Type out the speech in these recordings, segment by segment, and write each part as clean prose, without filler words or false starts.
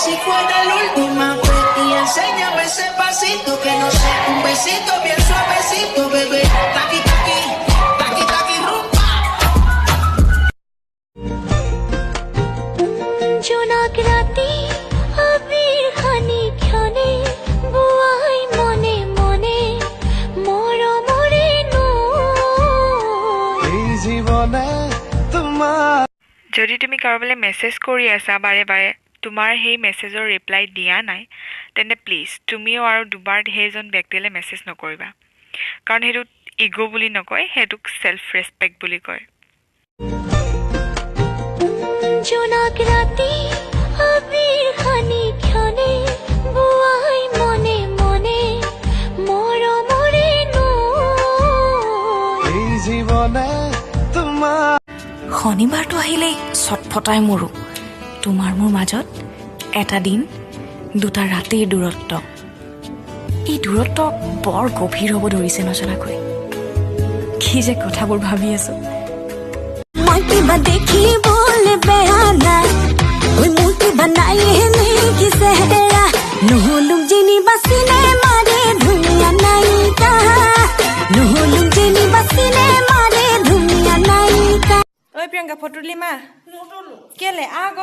si fuera la última vez y enséñame ese pasito que no sé, un besito bien suavecito, bebé. Taqui taqui, taqui taqui rumba. জোনাক রাতি আবির খানি ক্ষণে বুয়াই মনে মনে মরমরে এই জীবনে তোমার যদি তুমি কাৰোবালৈ মেছেজ কৰি আছা বাৰে বাৰে তোমাৰ সেই মেছেজৰ ৰিপ্লাই দিয়া নাই তেন্তে প্লিজ তুমিও আৰু দুবাৰ সেইজন ব্যক্তিলৈ মেছেজ নকৰিবা কাৰণ সেইটোক ইগ' বুলি নকয় সেইটোক চেল্ফ ৰেচপেক্ট বুলি কয় জোনাক ৰাতি আবিৰ খানি ক্ষণে বুয়াই মনে মনে মৰমৰে এই জীবনে তোমাৰ শনিবাৰটো আহিলেই ছটফটাই মৰো তোমাৰ মোৰ মাজত এটা দিন দুটা ৰাতিৰ দূৰত্ব এই দূৰত্ব বৰ গভীৰ হ'ব ধৰিছে নজনাকৈ কি যে কথাবোৰ ভাবি আছো মই কিবা দেখি বলে বেয়ানা ওই মূৰ্তি বনাই হেনে কি চেহেৰা নহলুম যেনি বাচিনে মাৰে ধুনীয়া নায়িকা নহলুম যেনি বাচিনে মাৰে ধুনীয়া নায়িকা ঐ প্ৰিয়ংকা ফটো তুলি মা কেলে আগ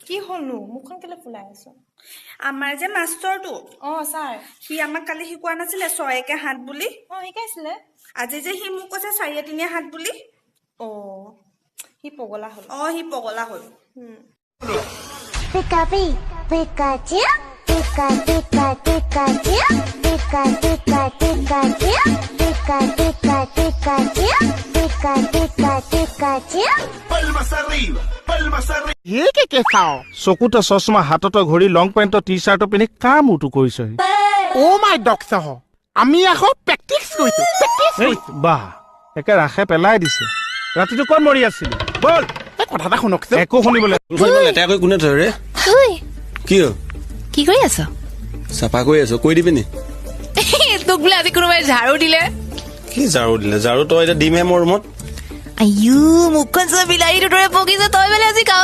কি হলনো মুখখন কেলে ফুলাই আছ আমাৰ যে মাষ্টৰটো ছাৰ সি আমাক কালি শিকোৱা নাছিলে 6 হাত বুলি শিকাইছিলে আজি যে সি মোক কৈছে 4 হাত বুলি সি পগলা হল সি পগলা হ'ল পিকাপি Pikachu pika pika Pikachu pika pika Pikachu pika pika Pikachu pika pika Pikachu কে খাও চকুতে চশমা হাততে ঘড়ী লং পেণ্ট টি চাৰ্ট পিন্ধি কাৰ মূৰটো কৰিছে মাই ডক্টৰ আমি আকৌ প্ৰেক্টিচ কৰিছো বাহ একে ৰাখে পেলাই দিছে ৰাতিটো ক'ত মৰি আছিলি বল কথা এটা শুনক একো শুনিবলৈ লেতেৰা কৰি কোনে ধৰে কি কি কৰি আছ চাফা কৰি আছো কৈ দিবি নি তোক বোলে আজি কোনোবাই ঝাৰু দিলে কি ঝাৰু দিলে ঝাৰু তই এতিয়া দিমে মোৰ ৰুমত আয়ু মুখখন চব বিলাহীটোৰ দৰে পকিছে তই বোলে আজি কাম